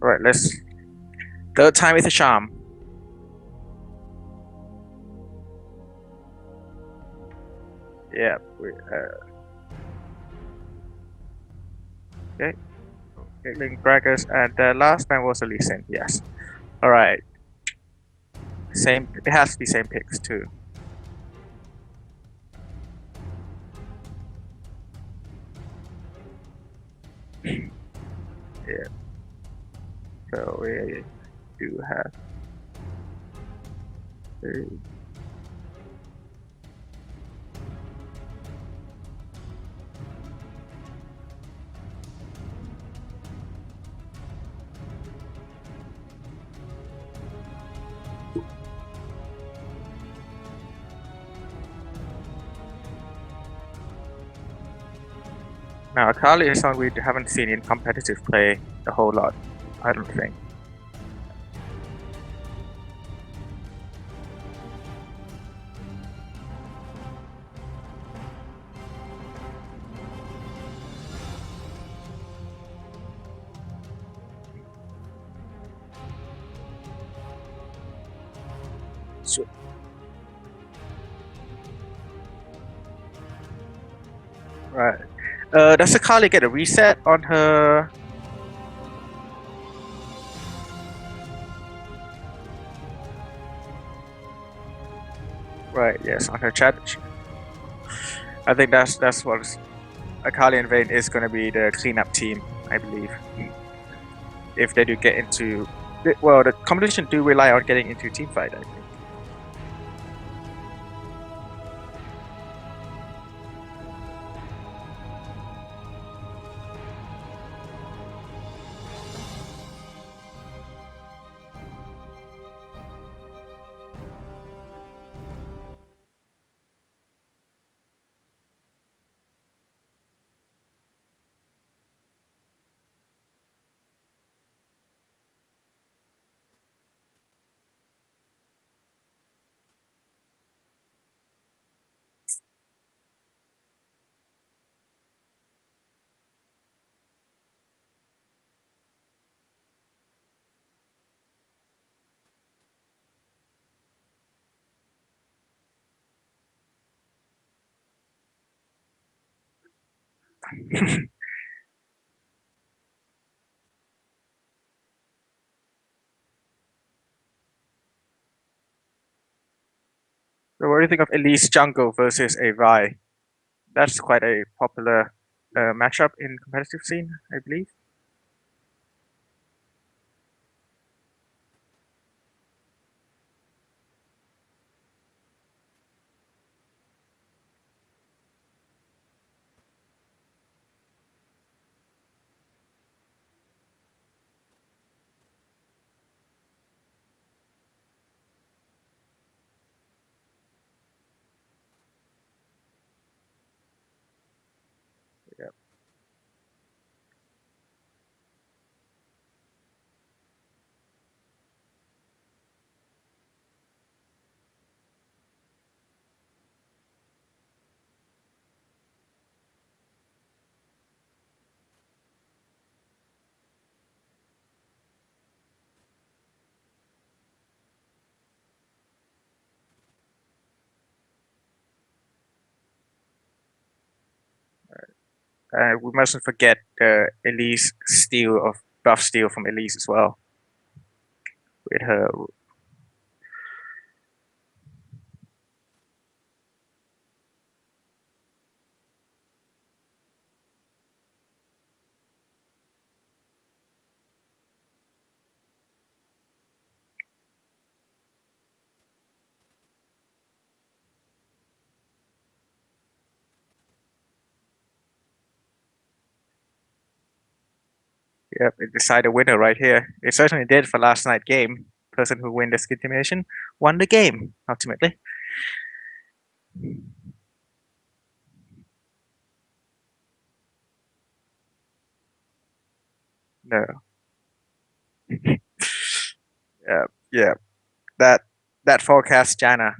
All right, let's. Third time is a charm. Yeah. Okay. Gatling braggers, and the last man was a Lee Sin. Yes. All right. Same. It has to be same picks too. Yeah. So we do have three. Now, Akali is someone we haven't seen in competitive play a whole lot. I don't think. So, right. Does Akali get a reset on her? Right. Yes, on her challenge. I think that's what Akali and Vayne is going to be the cleanup team, I believe. If they do get into, well, the competition do rely on getting into team fight, I think. So what do you think of Elise Jungle versus a Vi? That's quite a popular matchup in competitive scene, I believe. Yeah. We mustn't forget Elise steal of buff steal from Elise as well with her. Yep, it decided a winner right here. It certainly did for last night's game. Person who win this continuation won the game ultimately. No. Yeah, yeah. That that forecast Jana.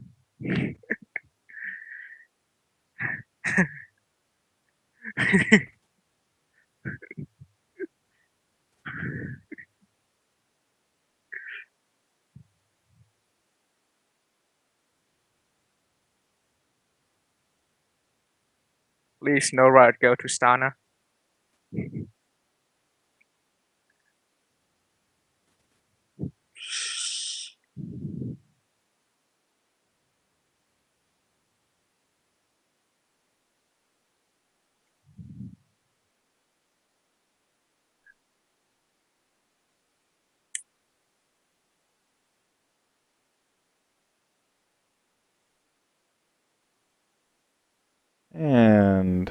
least no right go to Stana. And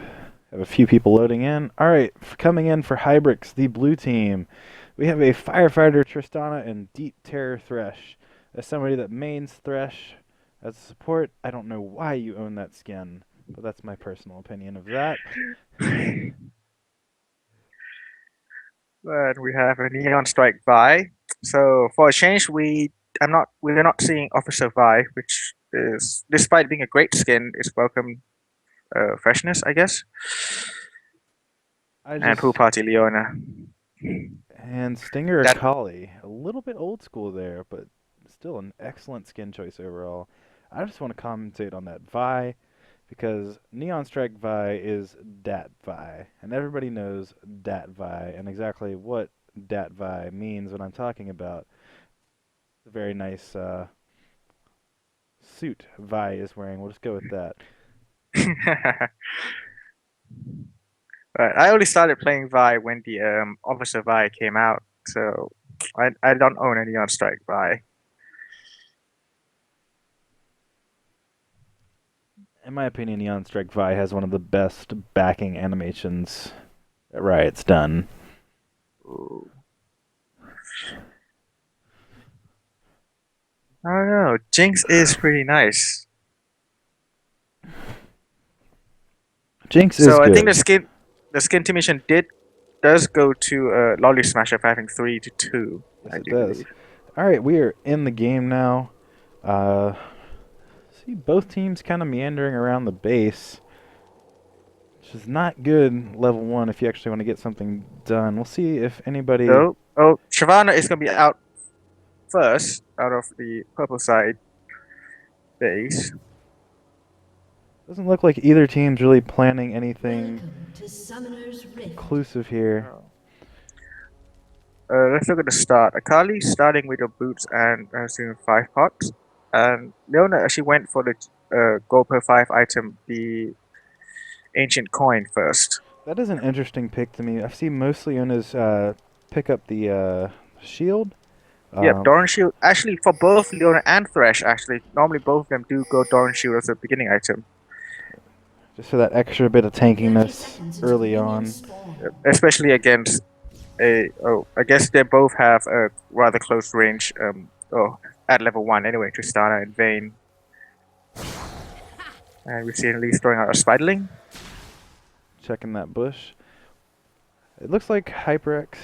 have a few people loading in. All right, coming in for Hybrix, the blue team. We have a Firefighter Tristana and Deep Terror Thresh. As somebody that mains Thresh as a support, I don't know why you own that skin, but that's my personal opinion of that. But we have a Neon Strike Vi. So for a change, we're not seeing Officer Vi, which is, despite being a great skin, is welcome freshness, I guess. I And Pool just Party Leona. and Stinger That Akali, a little bit old school there, but still an excellent skin choice overall. I just want to commentate on that Vi because Neon Strike Vi is Dat Vi, and everybody knows Dat Vi and exactly what Dat Vi means when I'm talking about. It's a very nice suit Vi is wearing. We'll just go with that. Right. I only started playing Vi when the Officer Vi came out, so I don't own any on Strike Vi. In my opinion, Neon Strike Vi has one of the best backing animations that Riot's done. Ooh. I don't know. Jinx is pretty nice. Jinx is So I think good. the skin team does go to Loli Smasher for having 3-2. Yes, I it do does. believe. All right, we are in the game now. Uh, see both teams kind of meandering around the base, which is not good level 1 if you actually want to get something done. We'll see if anybody... So Shyvana is gonna be out first out of the purple side base. Doesn't look like either team's really planning anything Welcome to Summoner's Rift. conclusive here. Let's look at the start. Akali starting with the boots and doing 5 pots. And Leona actually went for the gold per 5 item, the ancient coin first. That is an interesting pick to me. I've seen most Leonas pick up the shield. Yep, Doran Shield. Actually, for both Leona and Thresh, actually, normally both of them do go Doran Shield as a beginning item. Just for that extra bit of tankiness early on. Yep, especially against I guess they both have a rather close range, at level 1 anyway, Tristana and Vayne. And we see Elise throwing out a Spiderling. Checking that bush. It looks like Hybrix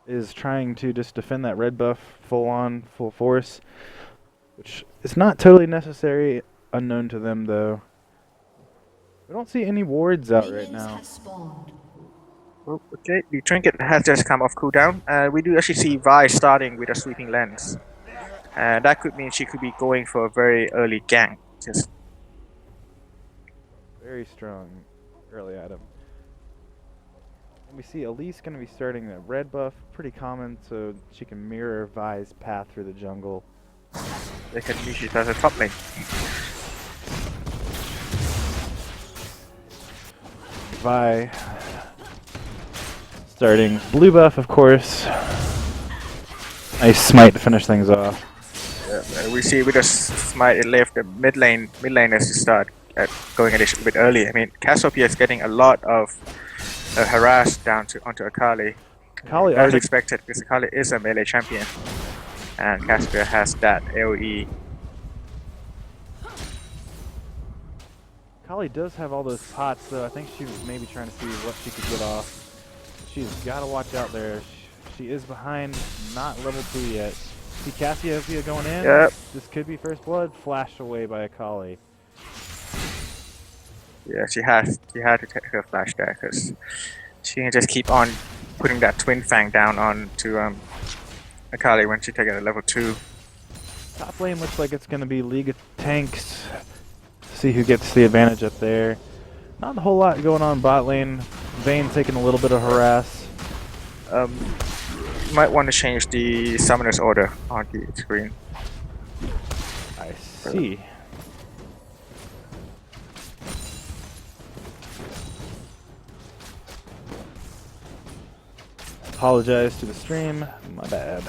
is trying to just defend that red buff full on, full force, which is not totally necessary, unknown to them though. We don't see any wards out right now. Oh, okay, the trinket has just come off cooldown. We do actually see Vi starting with a sweeping lens. And that could mean she could be going for a very early gank. Just Very strong early item. And we see Elise going to be starting that red buff, pretty common, so she can mirror Vi's path through the jungle. they can use it as a top lane. Vi starting blue buff, of course. Nice smite to finish things off. We see with a smite it left the mid laners to start going a little bit early. I mean, Cassiopeia is getting a lot of harass onto Akali. Akali As already expected, because Akali is a melee champion. And Cassiopeia has that AoE. Akali does have all those pots, though. I think she was maybe trying to see what she could get off. She's got to watch out there. She is behind, not level 2 yet. See Cassiopeia going in? Yep. This could be first blood. Flashed away by Akali. Yeah, she had to take her flash there, because she can just keep on putting that twin fang down onto Akali when she takes it at level 2. Top lane looks like it's going to be League of Tanks. See who gets the advantage up there. Not a whole lot going on bot lane. Vayne taking a little bit of harass. You might want to change the summoner's order on the screen. I see. Apologize to the stream. My bad.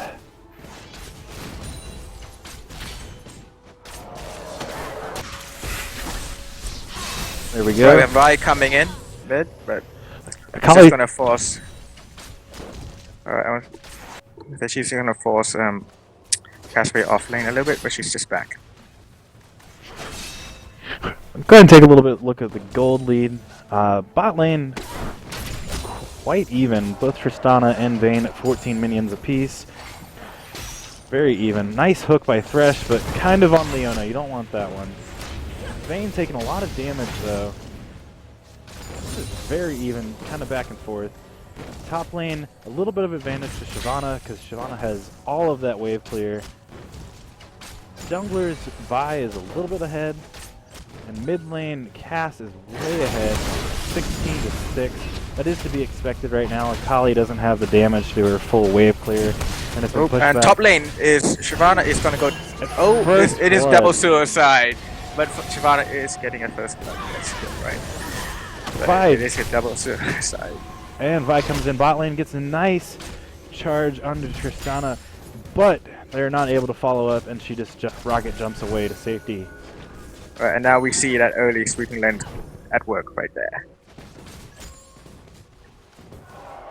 There we So go. we have Vi coming in mid, but she's Akali, gonna force. Alright, she's gonna force Casper off lane a little bit, but she's just back. go ahead and take a little bit look at the gold lead. Bot lane, quite even. Both Tristana and Vayne at 14 minions apiece. Very even. Nice hook by Thresh, but kind of on Leona. You don't want that one. Vayne taking a lot of damage though. This is very even, kind of back and forth. Top lane, a little bit of advantage to Shyvana because Shyvana has all of that wave clear. Jungler's Vi is a little bit ahead. And mid lane, Cass is way ahead, 16 to 6. That is to be expected right now. Akali doesn't have the damage to her full wave clear. And it's been pushed And back. top lane is Shyvana is gonna go. Oh, First it is blood. double suicide, but Shyvana is getting a first blood. That's good, right? But Vi. it is a double suicide. And Vi comes in bot lane, gets a nice charge onto Tristana, but they're not able to follow up, and she just rocket jumps away to safety. Right, and now we see that early sweeping lane at work right there.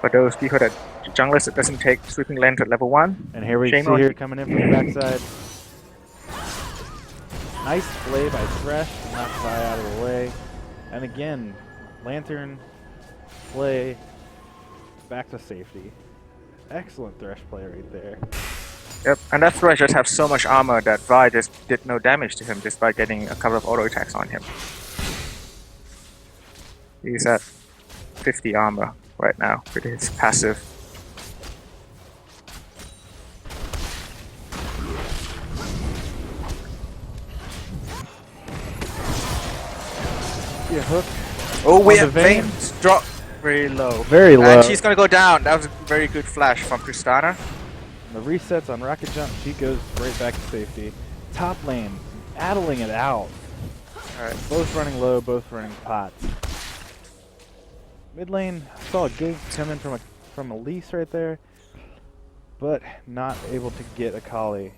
For those people that junglers that doesn't take sweeping lane at level 1. And here we Shame see on her you. coming in from the backside. Nice play by Thresh to knock Vi out of the way. And again, Lantern play back to safety. Excellent Thresh play right there. Yep, and that Thresh just have so much armor that Vi just did no damage to him just by getting a couple of auto attacks on him. He's at 50 armor right now with his passive. Yeah, hook. Oh, we On have the Vayne. Vayne's drop very low. Very low. And she's gonna go down. That was a very good flash from Tristana. The resets on Rocket Jump, she goes right back to safety. Top lane, battling it out. Alright. Both running low, both running pots. Mid lane, saw a gate come in from Elise right there, but not able to get Akali.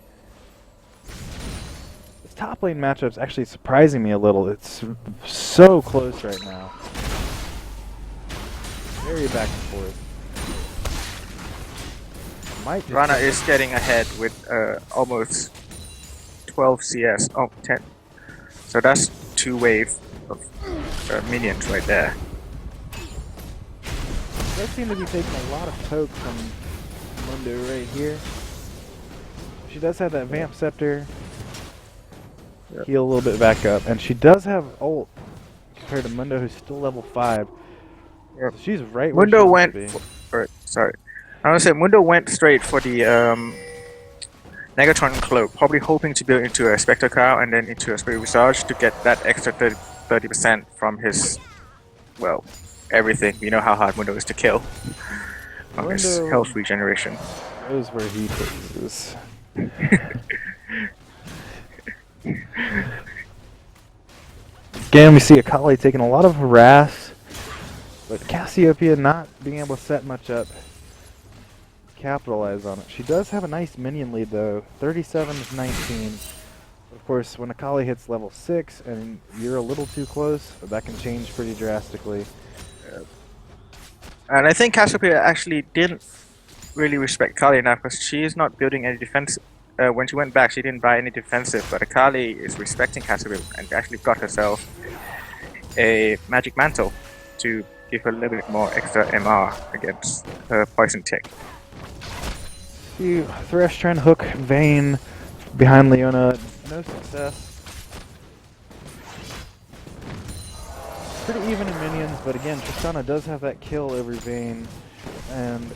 This top lane matchup's actually surprising me a little. It's so close right now. Very back and forth. Might just Rana is getting ahead with almost 12 CS. Oh, 10. So that's 2 waves of minions right there. does seem to be taking a lot of poke from Mundo right here. She does have that Vamp Scepter. Yep. Heal a little bit back up. And she does have ult compared to Mundo, who's still level 5. Yep. So she's right where Mundo she went. wants to be. Sorry. I want to say Mundo went straight for the Negatron Cloak, probably hoping to build into a Spectre Cow and then into a Spirit Visage to get that extra 30% from his, well, everything. You know how hard Mundo is to kill from his Mundo health regeneration. knows where he plays. Again, we see Akali taking a lot of harass, but Cassiopeia not being able to set much up, capitalize on it. She does have a nice minion lead though, 37 to 19. Of course, when Akali hits level 6 and you're a little too close, that can change pretty drastically. And I think Cassiopeia actually didn't really respect Kali enough because she is not building any defense. When she went back, she didn't buy any defensive, but Akali is respecting Cassiopeia and actually got herself a magic mantle to give her a little bit more extra MR against her poison tick. See Thresh trying to hook Vayne behind Leona, no success. Pretty even in minions, but again, Tristana does have that kill over Vayne, and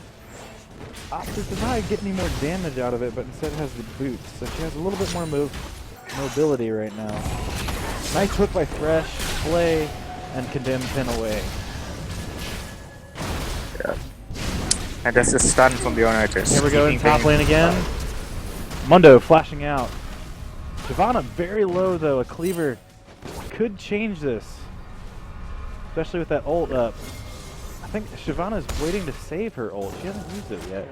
opted to not get any more damage out of it, but instead has the boots, so she has a little bit more mobility right now. Nice hook by Thresh, play, and condemn pin away. Yeah. And that's the stun from the owner. Just Here we go in keeping top Vayne lane again. Mundo flashing out. Shyvana very low though. A cleaver could change this, especially with that ult up. I think Shyvana is waiting to save her ult. She hasn't used it yet.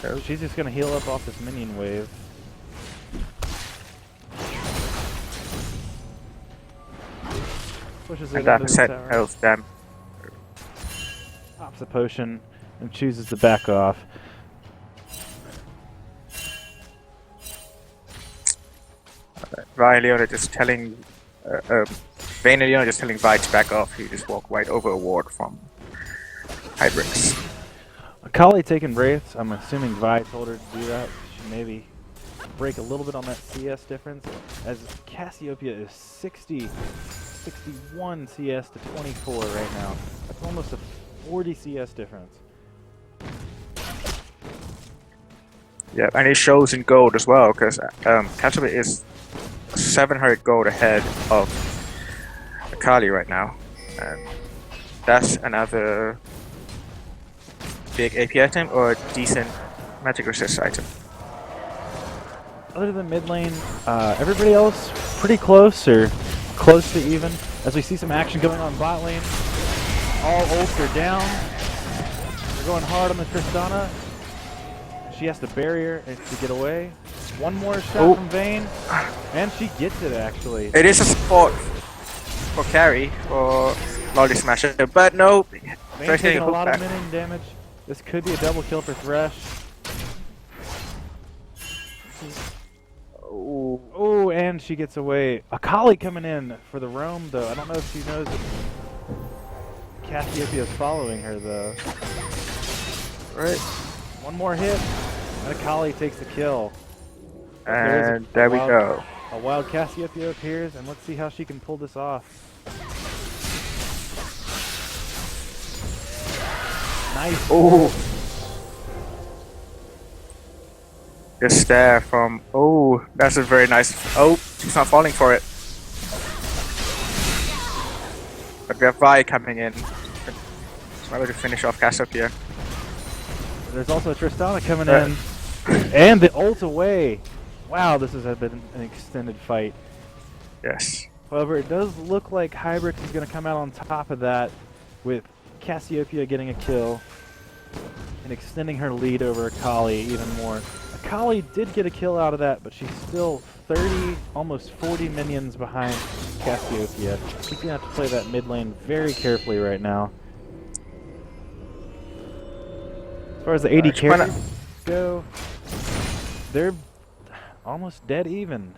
No. She's just gonna heal up off this minion wave. Pushes it And that into the set tower. health damn. Pops a potion and chooses to back off. Vi and Leona just telling Vayne and Leona just telling Vi to back off. He just walked right over a ward from Hybrix. Akali taking Wraiths. I'm assuming Vi told her to do that. She maybe break a little bit on that CS difference, as Cassiopeia is 61 CS to 24 right now. That's almost a 40 CS difference. Yeah, and it shows in gold as well, because Cassiopeia is 700 gold ahead of Akali right now. And that's another big AP item or a decent magic resist item. Other than mid lane, everybody else pretty close or close to even. As we see some action going on bot lane. All ults are down. They're going hard on the Tristana. She has to barrier to get away. One more shot from Vayne, and she gets it actually. It is a spot for carry for Loli Smasher, but no. Vayne Thresh taking getting a hooked lot back. of minion damage. This could be a double kill for Thresh. Ooh. Oh, and she gets away. Akali coming in for the roam though. I don't know if she knows that Cassiopeia is following her though. Right. One more hit, and Akali takes the kill. And there we go. A wild Cassiopeia appears, and let's see how she can pull this off. Nice. Oh. Just there from. Oh, that's a very nice. Oh, she's not falling for it. But we have Vi coming in. She's able to finish off Cassiopeia. There's also Tristana coming in, and the ult away. Wow, this has been an extended fight. Yes. However, it does look like Hybrix is going to come out on top of that, with Cassiopeia getting a kill and extending her lead over Akali even more. Akali did get a kill out of that, but she's still 30, almost 40 minions behind Cassiopeia. She's going to have to play that mid lane very carefully right now. As far as the AD carries go, they're almost dead even.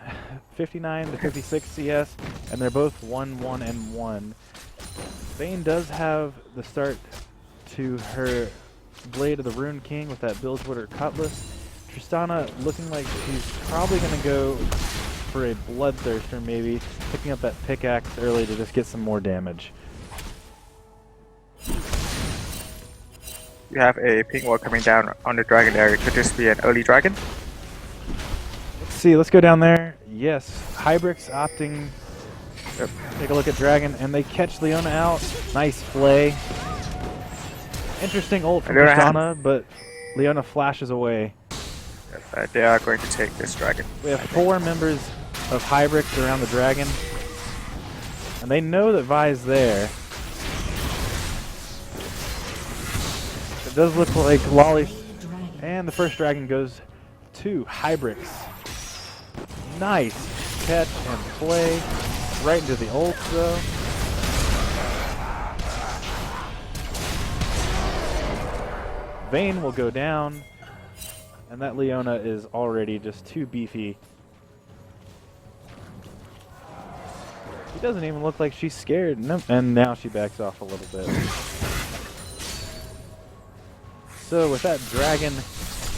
59 to 56 CS, and they're both 1-1 and 1. Vayne does have the start to her Blade of the Rune King with that Bilgewater Cutlass. Tristana looking like she's probably going to go for a Bloodthirster maybe, picking up that pickaxe early to just get some more damage. You have a ping wall coming down on the dragon area. Could this be an early dragon? Let's see, let's go down there. Yes, Hybrix opting. Take a look at Dragon, and they catch Leona out. Nice flay. Interesting ult from Tristana, but Leona flashes away. They are going to take this dragon. We have 4 members of Hybrix around the dragon, and they know that Vi's there. It does look like Loli, and the first dragon goes to Hybrix. Nice catch and play, right into the ult though. Vayne will go down, and that Leona is already just too beefy. She doesn't even look like she's scared, and now she backs off a little bit. So with that dragon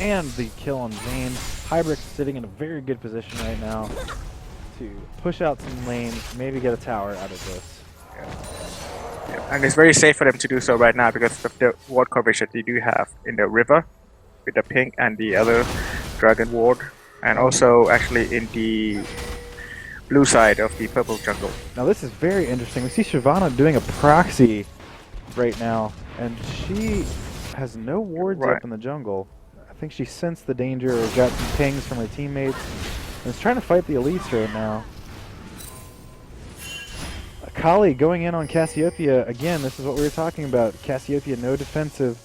and the kill on Vayne, Hybrix sitting in a very good position right now to push out some lanes, maybe get a tower out of this. Yeah. And it's very safe for them to do so right now because of the ward coverage that they do have in the river with the pink and the other dragon ward, and also actually in the blue side of the purple jungle. Now this is very interesting. We see Shyvana doing a proxy right now, and she has no wards Right. up in the jungle. I think she sensed the danger or got some pings from her teammates and is trying to fight the elites right now. Akali going in on Cassiopeia. Again, this is what we were talking about. Cassiopeia, no defensive,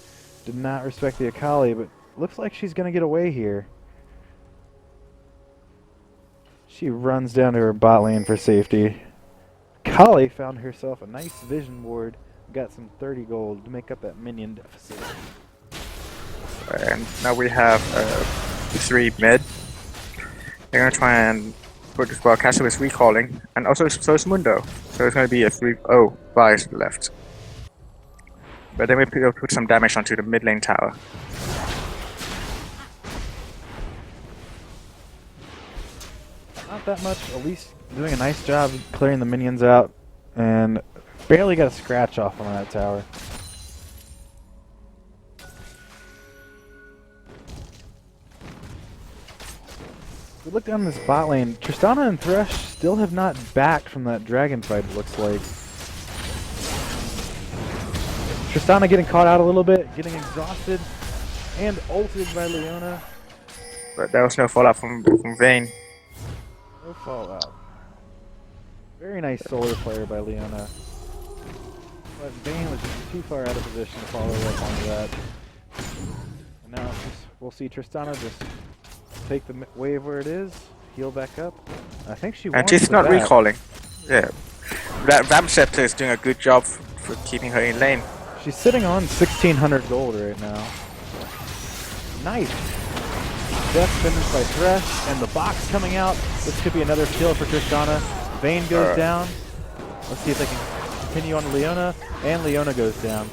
did not respect the Akali, but looks like she's going to get away here. She runs down to her bot lane for safety. Akali found herself a nice vision ward. Got some 30 gold to make up that minion deficit. And now we have 3 mid. They're gonna try and put this. Well, Castle is recalling, and also so is Mundo. So it's gonna be a 3-0 Vice left. But then we put some damage onto the mid lane tower. Not that much, at least doing a nice job clearing the minions out, and barely got a scratch off on that tower. We look down this bot lane. Tristana and Thresh still have not backed from that dragon fight, it looks like. Tristana getting caught out a little bit, getting exhausted, and ulted by Leona. But there was no fallout from Vayne. No fallout. Very nice solar player by Leona. But Vayne was just too far out of position to follow up onto that. And now we'll see Tristana just take the wave where it is, heal back up. I think she wants And she's the not back. recalling. Yeah. That Ramsceptor is doing a good job for keeping her in lane. She's sitting on 1,600 gold right now. Nice. Death finished by Thresh, and the box coming out. This could be another kill for Tristana. Vayne goes down. Let's see if they can continue on Leona, and Leona goes down.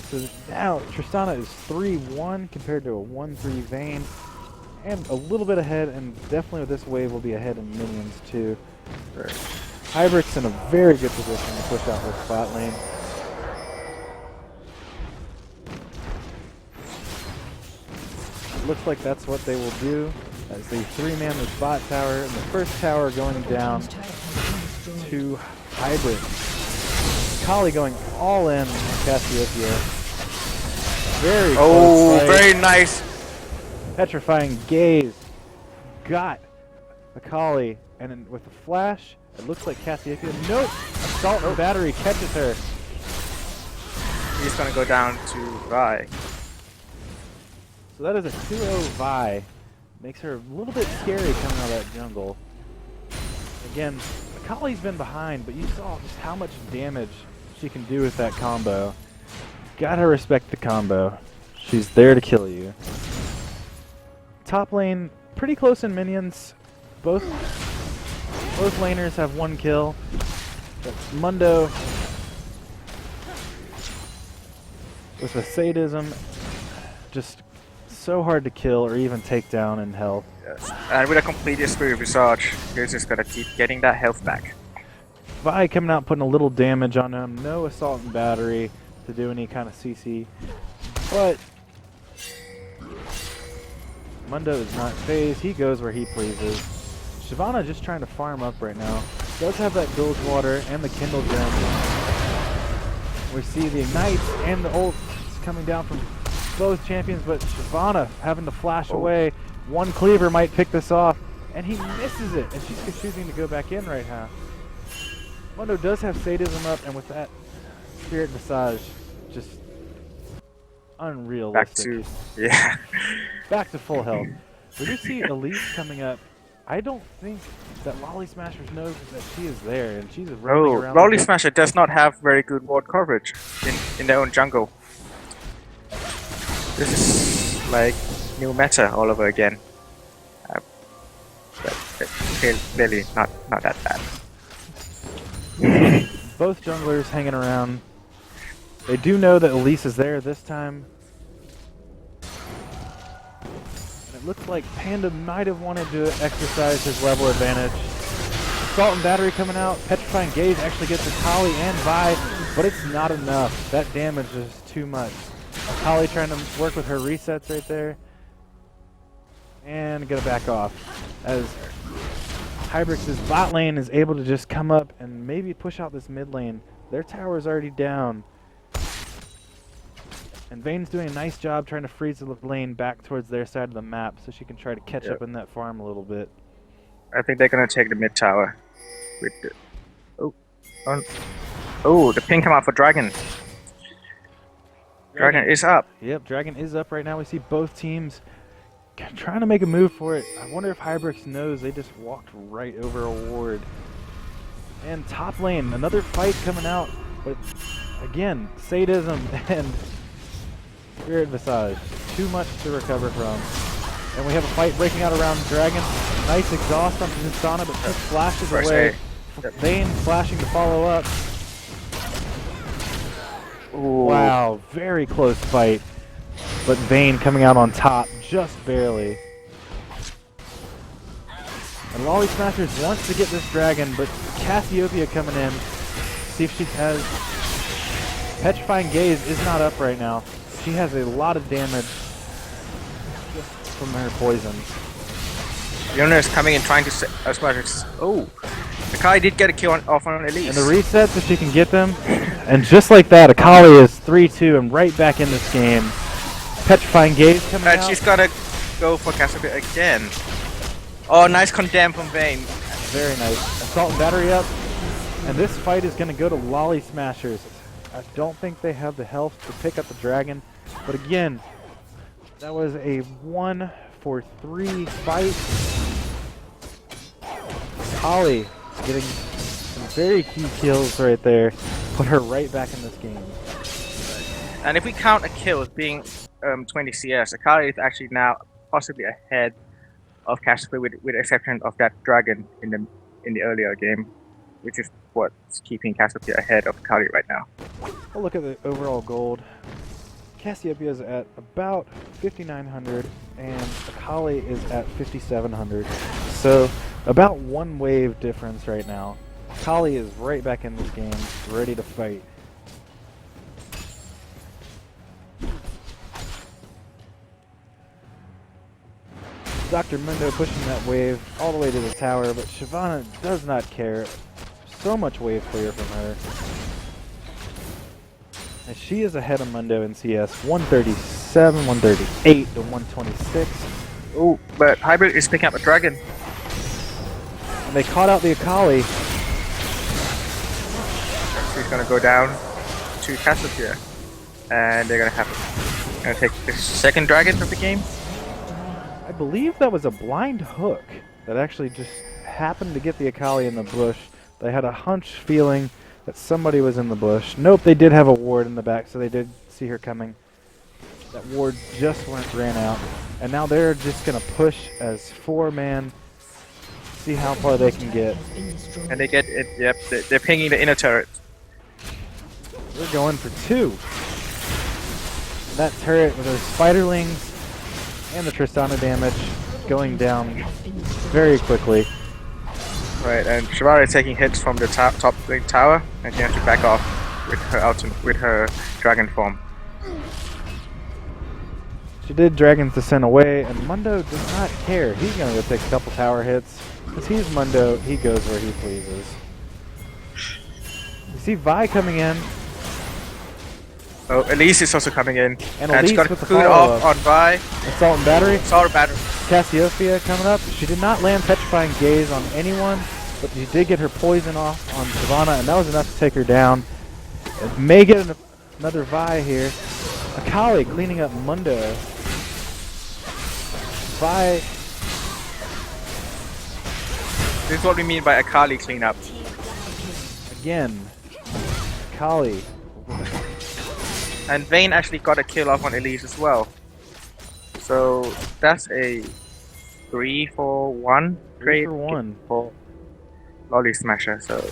So now Tristana is 3-1 compared to a 1-3 Vayne, and a little bit ahead, and definitely with this wave will be ahead in minions too. Hybrix in a very good position to push out this bot lane. Looks like that's what they will do as they 3-man this bot tower, and the first tower going down to Hybrix. Akali going all in on Cassiopeia. Very close fight. Very nice. Petrifying gaze. Got Akali, and then with the flash, it looks like Cassiopeia. Nope! Assault and battery catches her. He's gonna go down to Vi. So that is a 2-0 Vi. Makes her a little bit scary coming out of that jungle. Again, Akali's been behind, but you saw just how much damage she can do with that combo. Gotta respect the combo. She's there to kill you. Top lane, pretty close in minions. Both laners have 1 kill. But Mundo with the sadism, just so hard to kill or even take down in health. Yes. And with a complete Spirit Visage, he's just gonna keep getting that health back. Vi coming out putting a little damage on him. No assault and battery to do any kind of CC. But Mundo is not phased. He goes where he pleases. Shyvana just trying to farm up right now. Does have that Bilge Water and the Kindle Gem. We see the Ignites and the ults coming down from both champions, but Shyvana having to flash away. One cleaver might pick this off, and he misses it, and she's choosing to go back in right now. Mundo does have sadism up, and with that Spirit Visage, just unrealistic. Back to full health. We do see Elise coming up. I don't think that Loli Smashers knows that she is there, and she's running around. Loli Smasher does not have very good ward coverage in their own jungle. This is like new meta all over again. But clearly not that bad. Both junglers hanging around. They do know that Elise is there this time. And it looks like Panda might have wanted to exercise his level advantage. Assault and battery coming out. Petrifying Gaze actually gets Akali and Vi, but it's not enough. That damage is too much. Akali trying to work with her resets right there. And gonna back off. As Hybrix's bot lane is able to just come up and maybe push out this mid lane. Their tower is already down. And Vayne's doing a nice job trying to freeze the lane back towards their side of the map so she can try to catch up in that farm a little bit. I think they're gonna take the mid tower. With the the ping come out for Dragon. Dragon is up. Yep, Dragon is up right now. We see both teams trying to make a move for it. I wonder if Hybrix knows they just walked right over a ward. And top lane, another fight coming out. But again, sadism and spirit visage. Too much to recover from. And we have a fight breaking out around Dragon. Nice exhaust on Tristana, but just flashes away. Vayne flashing to follow up. Ooh. Wow, very close fight. But Vayne coming out on top, just barely. And Loli Smashers wants to get this Dragon, but Cassiopeia coming in. See if she has... Petrifying Gaze is not up right now. She has a lot of damage just from her poison. Yona is coming and trying to smash. Oh, Akali did get a kill off on Elise. And the reset so she can get them. And just like that, Akali is 3-2 and right back in this game. Petrifying Gaze coming out. And she's gotta go for Cassiopeia again. Oh, nice condemn from Vayne. Very nice. Assault and battery up. And this fight is going to go to Loli Smashers. I don't think they have the health to pick up the Dragon. But again, that was a 1-for-3 fight. Holly getting some very key kills right there. Put her right back in this game. And if we count a kill as being 20 CS, Akali is actually now possibly ahead of Cassiopeia with the exception of that Dragon in the earlier game, which is what's keeping Cassiopeia ahead of Akali right now. We'll look at the overall gold. Cassiopeia is at about 5,900 and Akali is at 5,700. So about one wave difference right now. Akali is right back in this game, ready to fight. Dr. Mundo pushing that wave all the way to the tower, but Shyvana does not care. So much wave clear from her. And she is ahead of Mundo in CS, 137, 138 to 126. Oh, but Hybrix is picking up a Dragon. And they caught out the Akali. She's gonna go down to Cassiopeia, and they're gonna take the second Dragon of the game. I believe that was a blind hook that actually just happened to get the Akali in the bush. They had a hunch feeling that somebody was in the bush. Nope, they did have a ward in the back, so they did see her coming. That ward just ran out. And now they're just going to push as 4-man, see how far they can get. And they get it, yep, they're pinging the inner turret. They're going for 2. That turret with those spiderlings and the Tristana damage going down very quickly. Right, and Shyvana is taking hits from the top lane tower, and she has to back off with her Dragon form. She did Dragon's Descent away, and Mundo does not care. He's going to go take a couple tower hits. Because he's Mundo, he goes where he pleases. You see Vi coming in. Oh, Elise is also coming in. And she's Elise got with the food off follow-up. on Vi. Assault and battery. Assault and battery. Cassiopeia coming up. She did not land Petrifying Gaze on anyone, but she did get her poison off on Shyvana, and that was enough to take her down. And may get another Vi here. Akali cleaning up Mundo. Vi. This is what we mean by Akali cleanup. Again. Akali. And Vayne actually got a kill off on Elise as well. So that's a 3-for-1 trade 3-for-1 for Loli Smasher. So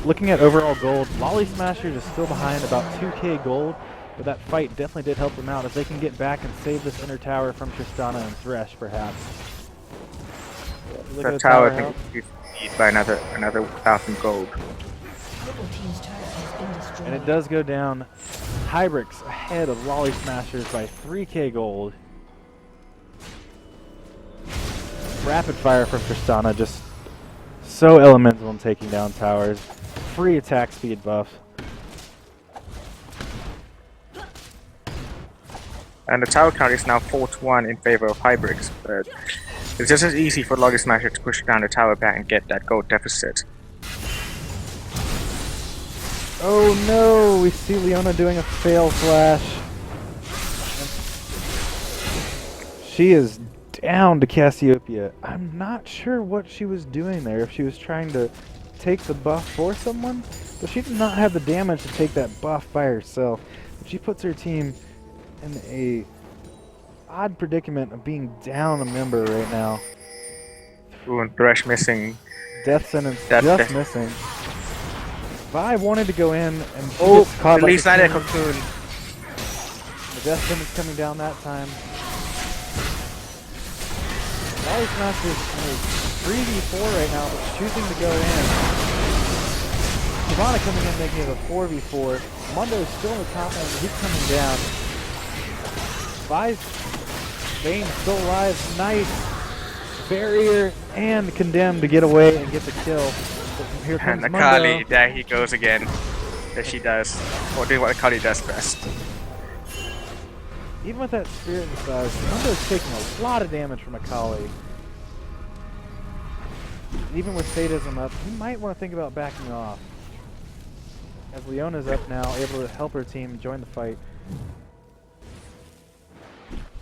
looking at overall gold, Loli Smashers is still behind about 2k gold, but that fight definitely did help them out as they can get back and save this inner tower from Tristana and Thresh, perhaps. Look at that the tower health. is beat by another 1,000 gold. And it does go down. Hybrix ahead of Loli Smashers by 3k gold. Rapid fire from Tristana, just so elemental in taking down towers. Free attack speed buff. And the tower count is now 4-1 in favor of Hybrix, but it's just as easy for Loli Smasher to push down the tower back and get that gold deficit. Oh no, we see Leona doing a fail flash. She is down to Cassiopeia. I'm not sure what she was doing there, if she was trying to take the buff for someone, but she did not have the damage to take that buff by herself. But she puts her team in a odd predicament of being down a member right now. Ooh, and Thresh missing. Death sentence That's just the- missing. Vi wanted to go in and she Oh, gets caught by release the that cocoon. cocoon. The death sentence coming down that time. Loli Smasher's in a 3v4 right now, but choosing to go in. Shyvana coming in making it a 4v4. Mundo is still in the top end, but he's coming down. Vayne still alive. Nice. Barrier and Condemned to get away and get the kill. But here And comes the Mundo. Kali, there he goes again. There she does. Or doing what Kali does best. Even with that spirit in size, Mundo's taking a lot of damage from Akali. Even with Sadism up, he might want to think about backing off. As Leona's up now, able to help her team join the fight.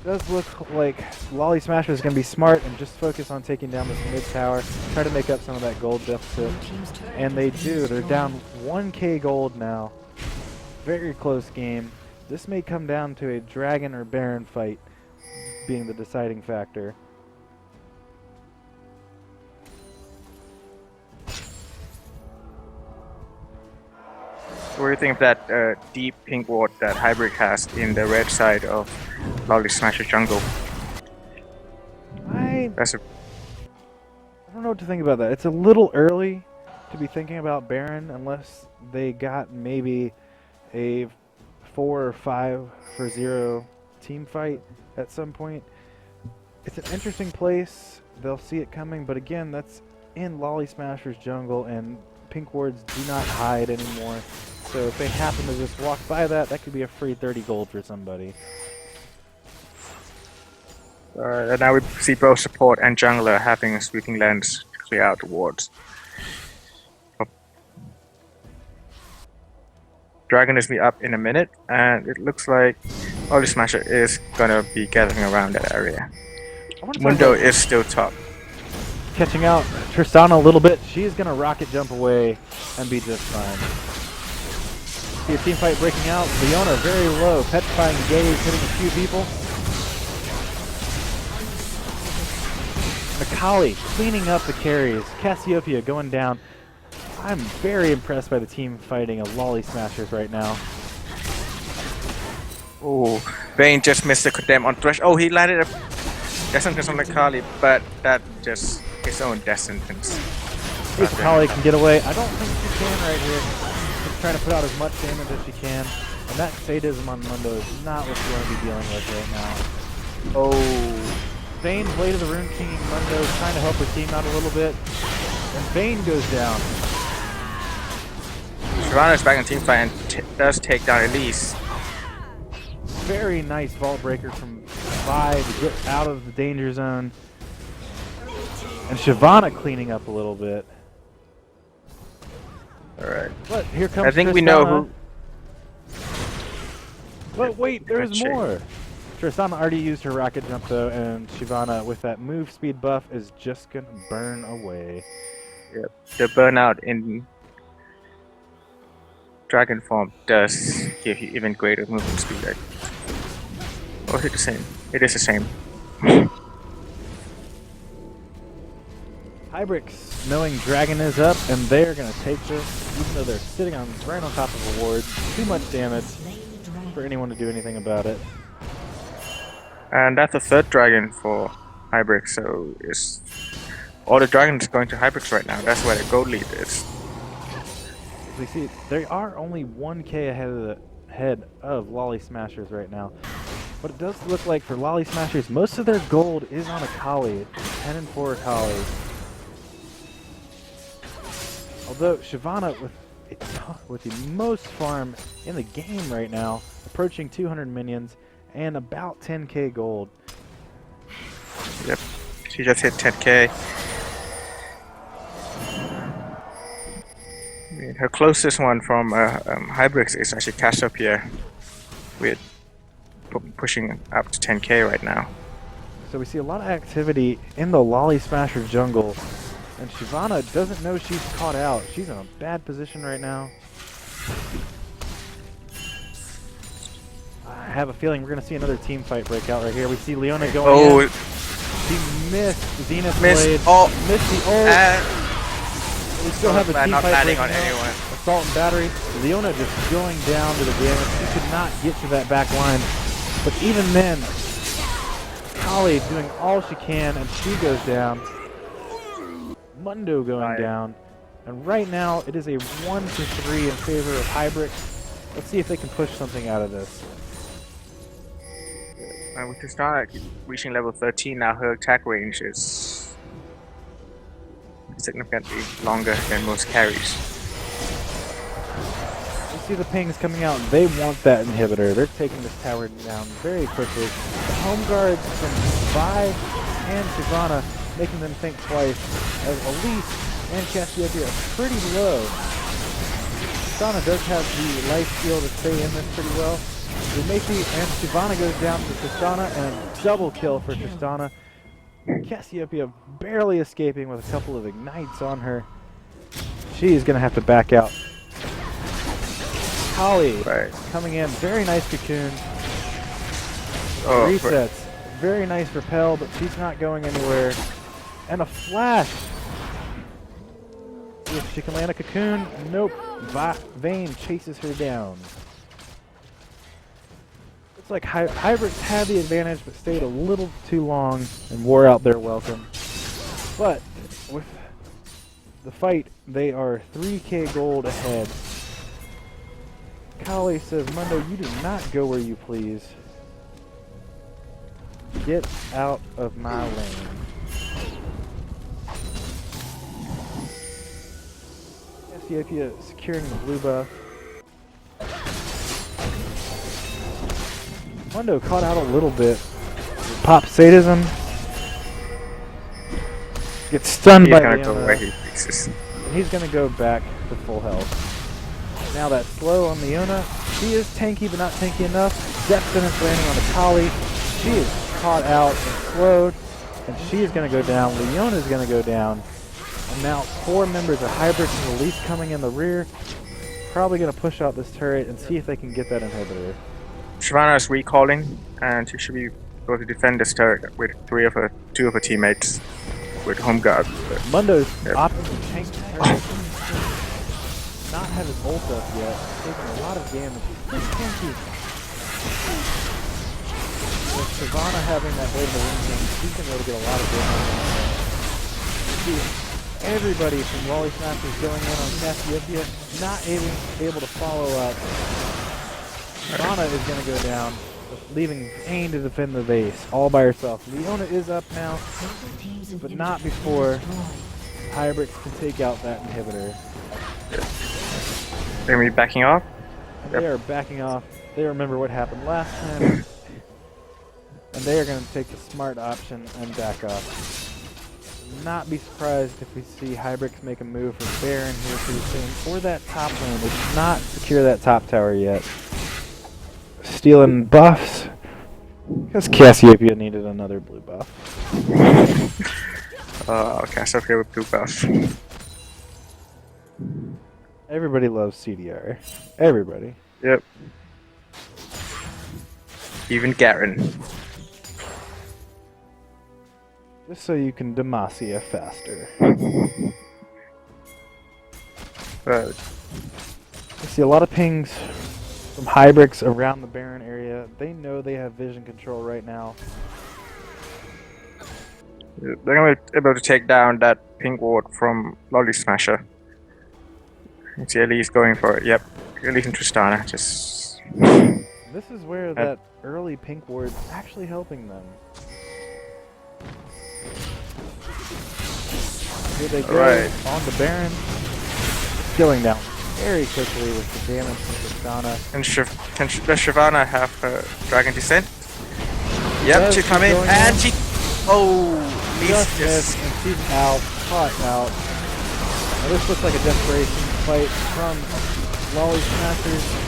Does look like Loli Smasher is going to be smart and just focus on taking down this mid tower, try to make up some of that gold deficit. And they do. They're down 1k gold now. Very close game. This may come down to a Dragon or Baron fight being the deciding factor. What do you think of that deep pink ward that Hybrix has in the red side of Loli Smasher jungle? I That's a don't know what to think about that. It's a little early to be thinking about Baron unless they got maybe a 4 or 5 for 0 team fight at some point. It's an interesting place. They'll see it coming, but again, that's in Loli Smasher's jungle, and pink wards do not hide anymore. So if they happen to just walk by that, that could be a free 30 gold for somebody. and now we see both support and jungler having a sweeping lens to clear out the wards. Dragon is be up in a minute, and it looks like Loli Smasher is gonna be gathering around that area. Mundo is still top. Catching out Tristana a little bit. She is going to rocket jump away and be just fine. See a team fight breaking out. Leona very low. Petrifying gaze hitting a few people. Akali cleaning up the carries. Cassiopeia going down. I'm very impressed by the team fighting of Loli Smashers right now. Oh, Vayne just missed the condemn on Thresh. Oh, he landed a death sentence on the Kali, but that just his own death sentence. If Akali can get away, I don't think she can right here. Just trying to put out as much damage as she can. And that sadism on Mundo is not what you want to be dealing with right now. Oh. Vayne, Blade of the Rune King, Mundo trying to help her team out a little bit. And Vayne goes down. Shyvana's back in team fight and does take down Elise. Very nice vault breaker from Vi to get out of the danger zone. And Shyvana cleaning up a little bit. Alright. But here comes I think Tristana. we know who. But wait, there's Good shit. more. Tristana already used her rocket jump though, and Shyvana with that move speed buff is just gonna burn away. Yep. The burnout in dragon form does give you even greater movement speed. Or is it the same? It is the same. Hybrix, knowing Dragon is up, and they're gonna take this, even though they're sitting on right on top of a ward. Too much damage for anyone to do anything about it. And that's the third dragon for Hybrix, so it's all the dragons going to Hybrix right now. That's where the gold lead is. As we see, they are only 1k ahead of Loli Smashers right now. But it does look like for Lolly Smashers, most of their gold is on Akali. 10 and 4 Akali. Although Shyvana with the most farm in the game right now, approaching 200 minions and about 10k gold. Yep, she just hit 10k. I mean, her closest one from Hybrix is actually Cassiopeia, with pushing up to 10k right now. So we see a lot of activity in the Lolly Smasher jungle, and Shyvana doesn't know she's caught out. She's in a bad position right now. I have a feeling we're going to see another team fight break out right here. We see Leona going in. She missed Zenith Blade. Missed the ult. We still have a team not fight landing breaking on out. anyone. Assault and battery. Leona just going down to the damage. She could not get to that back line. But even then, Kali doing all she can, and she goes down. Mundo going down. And right now, it is a 1-3 in favor of Hybrix. Let's see if they can push something out of this. With Tristana reaching level 13 now, her attack range is significantly longer than most carries. You see the pings coming out. They want that inhibitor. They're taking this tower down very quickly. The home guards from Vi and Shyvana making them think twice, as Elise and Cassiopeia are pretty low. Tristana does have the life steal to stay in this pretty well. Rumeki and Shyvana goes down to Tristana, and a double kill for Tristana. Cassiopeia barely escaping with a couple of ignites on her. She's going to have to back out. Kali coming in, very nice cocoon. Resets, very nice repel, but she's not going anywhere. And a flash. See if she can land a cocoon. Nope. Vayne chases her down. Looks like Hybrix had the advantage, but stayed a little too long and wore out their welcome. But with the fight, they are 3k gold ahead. Kali says, Mundo, you do not go where you please. Get out of my lane. Cassiopeia securing the blue buff. Mundo caught out a little bit. Pop sadism. Gets stunned by Leona. And he's going to go back to full health. Now that slow on Leona. She is tanky, but not tanky enough. Death sentence landing on Akali. She is caught out and slowed. And she is going to go down. Leona is going to go down. And now 4 members of Hybrix and Elise coming in the rear. Probably going to push out this turret and see if they can get that inhibitor. Shyvana is recalling, and she should be able to defend this turret with 2 of her teammates with home guard. Mundo's opting to tank the turret. Not have his ult up yet. Taking a lot of damage. He's tanky. With Shyvana having that way of the ring thing, she's going to be able to get a lot of damage. See, everybody from Loli Smashers going in on Cassiopeia, not able to follow up. Shyvana is going to go down, leaving Vayne to defend the base all by herself. Leona is up now, but not before Hybrix can take out that inhibitor. They're going to be backing off? They are backing off. They remember what happened last time, and they are going to take the smart option and back off. Not be surprised if we see Hybrix make a move for Baron here pretty soon, or that top lane. They did not secure that top tower yet. Stealing buffs, because Cassiopeia needed another blue buff. Cassiopeia with blue buff. Everybody loves CDR. Everybody. Yep. Even Garen. Just so you can Demacia faster. Right. I see a lot of pings from Hybrix around the Baron area. They know they have vision control right now. They're going to be able to take down that pink ward from Loli Smasher. You see Elise going for it. Yep. Elise and Tristana just... This is where that early pink ward's actually helping them. Here they go on the Baron. Going down very quickly with the damage from Tristana. And does Shyvana have her Dragon Descent? Yep, she come in and she... Oh, just and she's out, caught out. Now this looks like a desperation fight from Loli Smashers.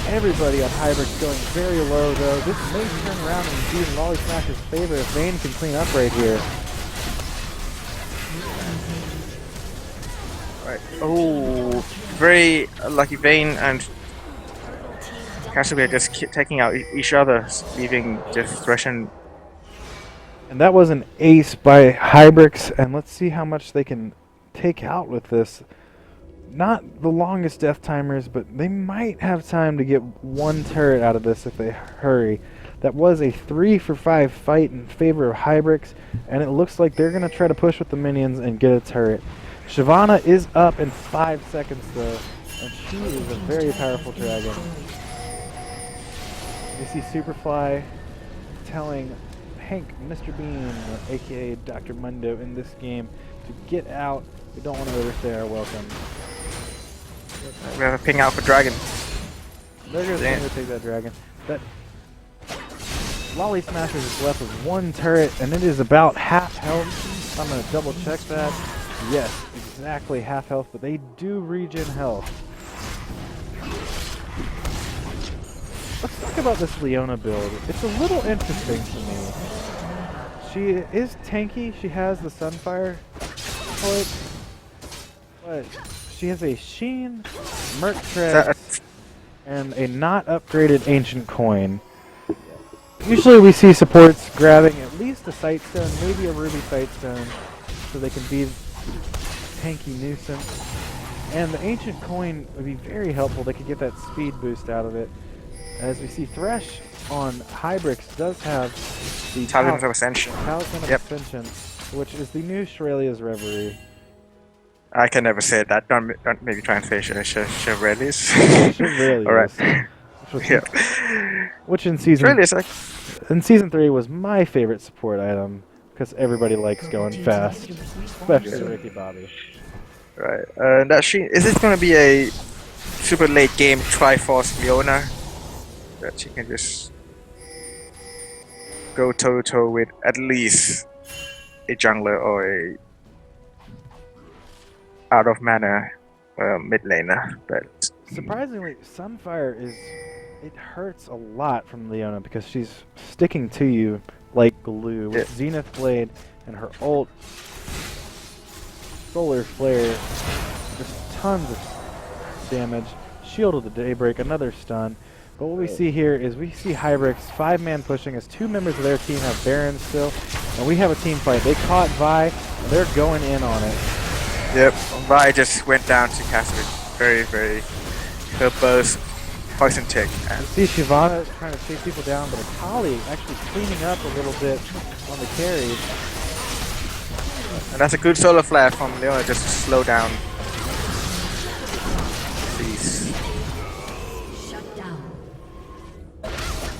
Everybody on Hybrix going very low though. This may turn around and be in Loli Smashers' favor if Vayne can clean up right here. Right. Oh, very lucky Vayne and Casimir just taking out each other, leaving just Thresh. And that was an ace by Hybrix, and let's see how much they can take out with this. Not the longest death timers, but they might have time to get one turret out of this if they hurry. That was a 3-for-5 fight in favor of Hybrix, and it looks like they're going to try to push with the minions and get a turret. Shyvana is up in 5 seconds though, and she is a very powerful dragon. You see Superfly telling Hank, Mr. Bean, aka Dr. Mundo in this game, to get out. We don't want to overstay our welcome. We have a ping out for Dragon. They're going to take that dragon. That Loli Smashers is left with one turret, and it is about half health. I'm going to double check that. Yes, exactly half health, but they do regen health. Let's talk about this Leona build. It's a little interesting to me. She is tanky. She has the Sunfire foot, but she has a Sheen, Merc Trex, and a not upgraded Ancient Coin. Usually we see supports grabbing at least a Sightstone, maybe a Ruby Sightstone, so they can be tanky nuisance. And the Ancient Coin would be very helpful. They could get that speed boost out of it. As we see, Thresh on Hybrix does have the Talisman of Ascension. Talisman of Ascension, which is the new Shurelia's Reverie. I can never say that. Don't maybe try and say Shurelia's. Shurelia's. Alright. Which in season Shurelia's, like, in season 3 was my favorite support item because everybody likes going fast, especially Ricky Bobby. Right. Is this going to be a super late game Triforce Leona that she can just go toe to toe with at least a jungler or a out of mana mid laner? But surprisingly, Sunfire it hurts a lot from Leona because she's sticking to you like glue with Zenith Blade and her ult, Solar Flare, just tons of damage. Shield of the Daybreak, another stun. But what we see here is we see Hybrix 5-man pushing as 2 members of their team have Baron still, and we have a team fight. They caught Vi, and they're going in on it. Yep, Vi just went down to Cassidy. Very, very verbose poison tick. You see Shyvana is trying to chase people down, but Akali actually cleaning up a little bit on the carry. And that's a good solar flare from Leona just to slow down these.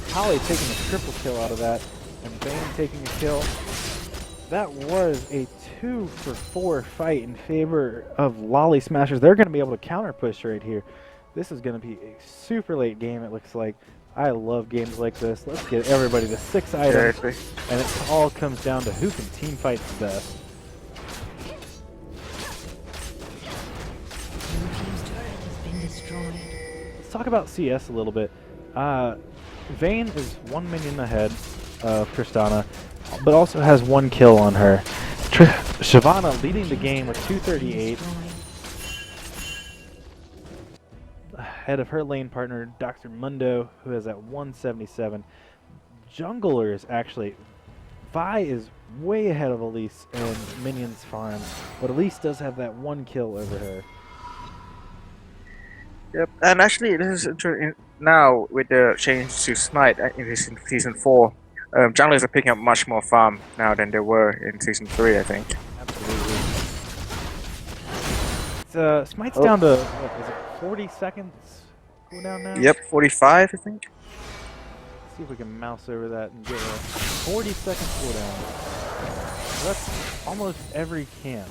Akali taking a triple kill out of that, and Vayne taking a kill. That was a 2-for-4 fight in favor of Loli Smashers. They're going to be able to counter push right here. This is going to be a super late game, it looks like. I love games like this. Let's get everybody to 6 items, and it all comes down to who can team fight the best. Let's talk about CS a little bit. Vayne is 1 minion ahead of Tristana, but also has 1 kill on her. Shyvana leading the game with 238. Ahead of her lane partner, Dr. Mundo, who is at 177. Junglers, actually. Vi is way ahead of Elise in minions farm, but Elise does have that 1 kill over her. Yep, and actually this is interesting now with the change to Smite in season 4. Junglers are picking up much more farm now than they were in season 3, I think. Absolutely. It's, Smite's down to, what, is it 40 seconds cooldown now? Yep, 45, I think. see if we can mouse over that and get a 40-second cooldown. So that's almost every camp.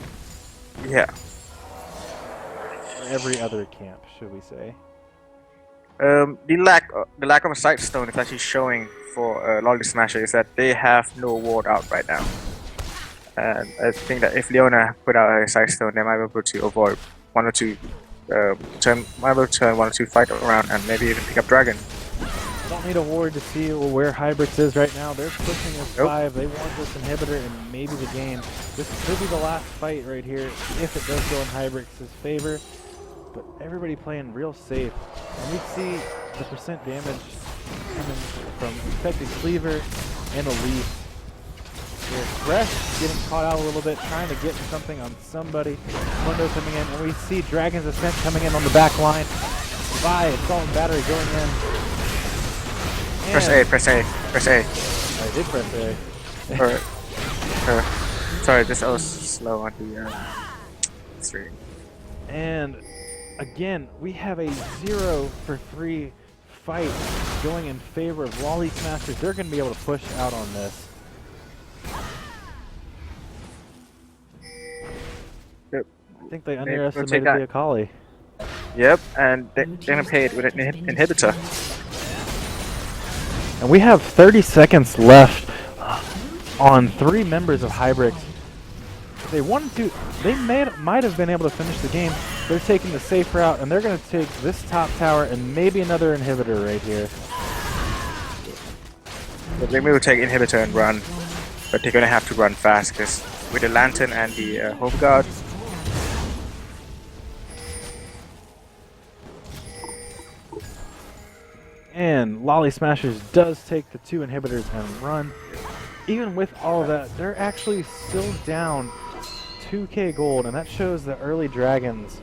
Yeah. Or every other camp, should we say. The lack of a sight stone is actually showing for Loli Smasher is that they have no ward out right now. And I think that if Leona put out a sight stone, they might be able to avoid one or two turn one or two fight around and maybe even pick up dragon. Don't need a ward to see where Hybrix is right now. They're pushing this Nope. 5. They want this inhibitor and maybe the game. This could be the last fight right here if it does go in Hybrix's favor. But everybody playing real safe. And we see the percent damage coming from Infected Cleaver and Elise. Here, Fresh getting caught out a little bit, trying to get something on somebody. Mundo coming in, and we see Dragon's Ascent coming in on the back line. Vi, Assault and Battery going in. Press A, press A, press A. I did press A. Sorry, this I was slow on the stream. And again, we have a 0 for 3 fight going in favor of Loli Smashers. They're going to be able to push out on this. Yep. I think they We'll underestimated take that. the Akali. Yep, and they're gonna pay it with an inhibitor. And we have 30 seconds left on 3 members of Hybrix. If they wanted to, they might have been able to finish the game. They're taking the safe route, and they're going to take this top tower and maybe another inhibitor right here. But they will take inhibitor and run, but they're gonna have to run fast because with the lantern and the home guard. And Loli Smashers does take the 2 inhibitors and run. Even with all of that, they're actually still down 2k gold, and that shows the early dragons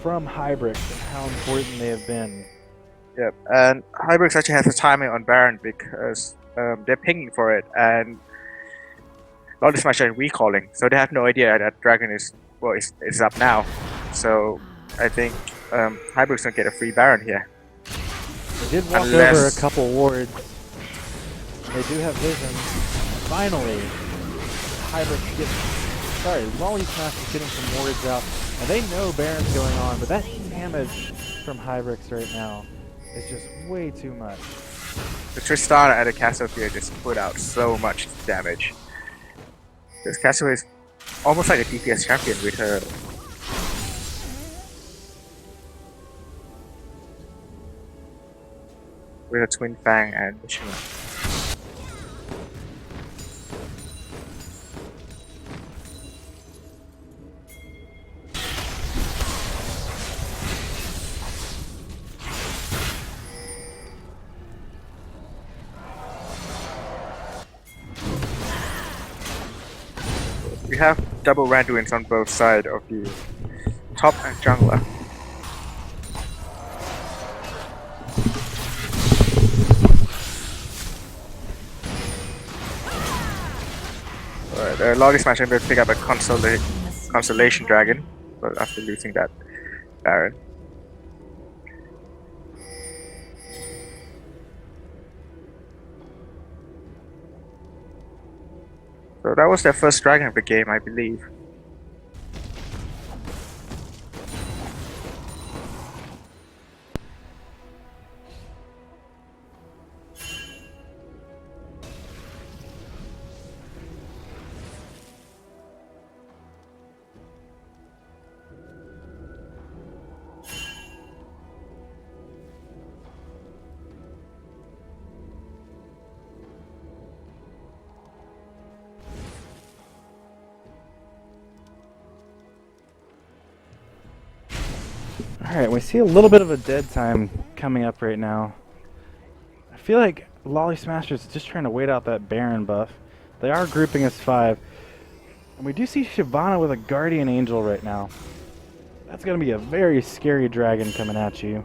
from Hybrix and how important they have been. Yep, and Hybrix actually has a timing on Baron because they're pinging for it, and Loli Smasher is recalling, so they have no idea that dragon is up now. So I think Hybrix gonna get a free Baron here. They did walk Unless- over a couple wards. They do have vision. Finally, Hybrix gets... Sorry, Loli Smash is getting some wards out. And they know Baron's going on, but that damage from Hybrix right now is just way too much. The Tristana at the castle here just put out so much damage. This castle is almost like a DPS champion with her. With a Twin Fang and Mishima. We have double Randuins on both sides of the top and jungler. Loli Smasher will pick up a Constellation Dragon, but after losing that Baron. So that was their first dragon of the game, I believe. Alright, we see a little bit of a dead time coming up right now. I feel like Loli Smashers is just trying to wait out that Baron buff. They are grouping as 5. And we do see Shyvana with a Guardian Angel right now. That's going to be a very scary dragon coming at you.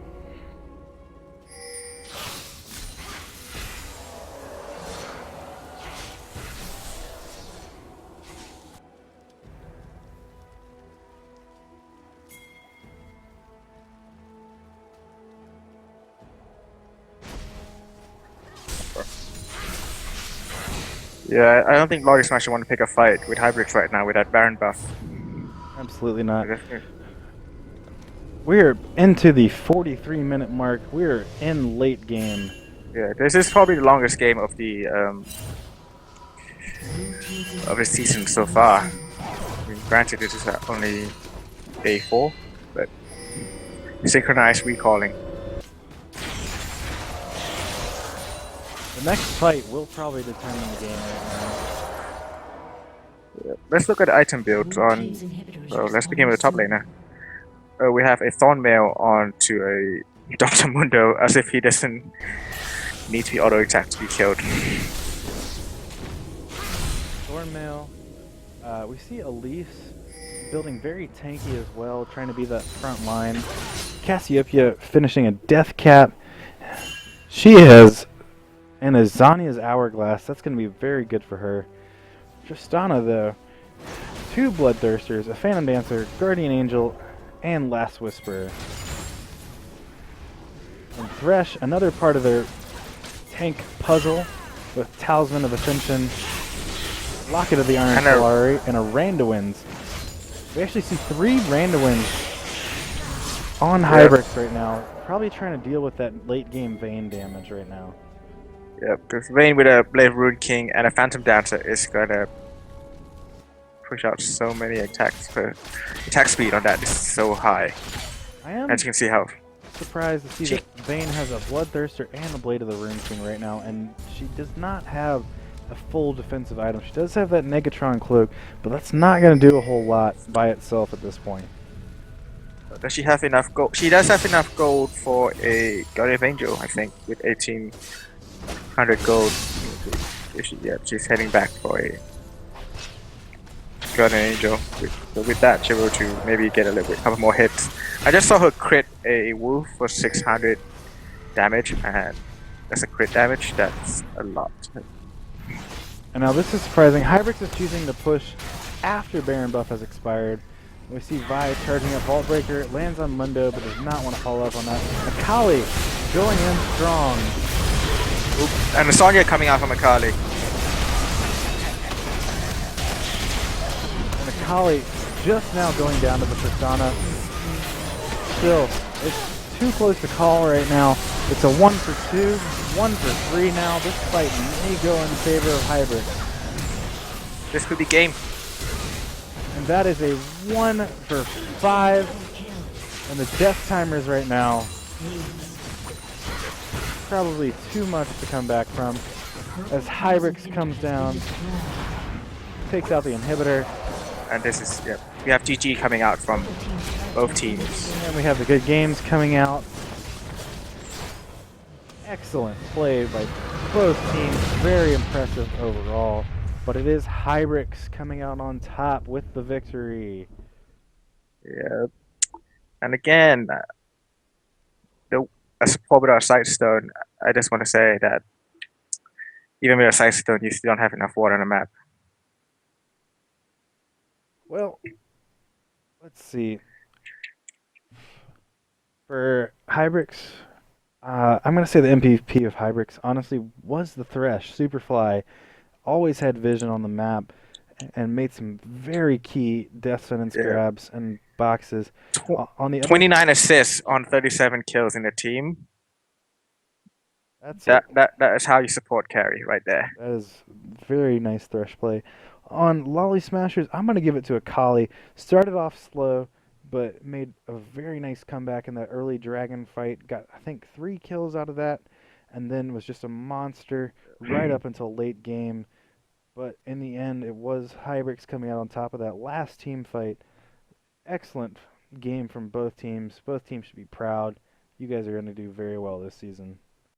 Yeah, I don't think Loli Smasher want to pick a fight with Hybrix right now with that Baron buff. Absolutely not. We're into the 43-minute mark. We're in late game. Yeah, this is probably the longest game of the season so far. I mean, granted, this is only day 4, but synchronized recalling. The next fight will probably determine the game right now. Yeah. Let's look at the item builds on. So let's begin with the top laner. We have a Thornmail on to a Dr. Mundo, as if he doesn't need to be auto-attacked to be killed. Thornmail. We see Elise building very tanky as well, trying to be that front line. Cassiopeia finishing a death cap. She has and a Zanya's Hourglass. That's going to be very good for her. Tristana, though, 2 Bloodthirsters, a Phantom Dancer, Guardian Angel, and Last Whisperer. And Thresh, another part of their tank puzzle with Talisman of Ascension, Locket of the Iron Solari, and a Randuin's. We actually see 3 Randuin's on Hybrix right now, probably trying to deal with that late game Vayne damage right now. Yep, because Vayne with a Blade Rune King and a Phantom Dancer is gonna push out so many attacks. Attack speed on that is so high. I am as you can see how surprised to see that Vayne has a Bloodthirster and a Blade of the Rune King right now, and she does not have a full defensive item. She does have that Negatron Cloak, but that's not going to do a whole lot by itself at this point. Does she have enough gold? She does have enough gold for a Guardian of Angel, I think, with 1800 gold. She's heading back for a Guardian Angel. So with that, she'll be able to maybe get a couple more hits. I just saw her crit a wolf for 600 damage, and that's a crit damage. That's a lot. And now this is surprising. Hybrix is choosing to push after Baron buff has expired. We see Vi charging up Vault Breaker, lands on Mundo, but does not want to follow up on that. Akali going in strong. Oops. And the Sonya coming out from Akali. And Akali just now going down to the Tristana. Still, it's too close to call right now. It's a 1 for 2, 1 for 3 now. This fight may go in favor of Hybrix. This could be game. And that is a 1 for 5. And the death timers right now, probably too much to come back from. As Hybrix comes down, takes out the inhibitor. And this is, we have GG coming out from both teams. And we have the good games coming out. Excellent play by both teams. Very impressive overall. But it is Hybrix coming out on top with the victory. Yeah. And again, as for with our Sightstone, I just want to say that even with a Sightstone, you still don't have enough water on the map. Well, let's see. For Hybrix, I'm going to say the MVP of Hybrix, honestly, was the Thresh. Superfly always had vision on the map and made some very key death sentence grabs and boxes. On the 29 assists on 37 kills in the team. That is how you support carry right there. That is very nice Thresh play. On Loli Smashers, I'm going to give it to Akali. Started off slow, but made a very nice comeback in that early dragon fight. Got, I think, 3 kills out of that, and then was just a monster right up until late game. But in the end, it was Hybrix coming out on top of that last team fight. Excellent game from both teams. Both teams should be proud. You guys are going to do very well this season.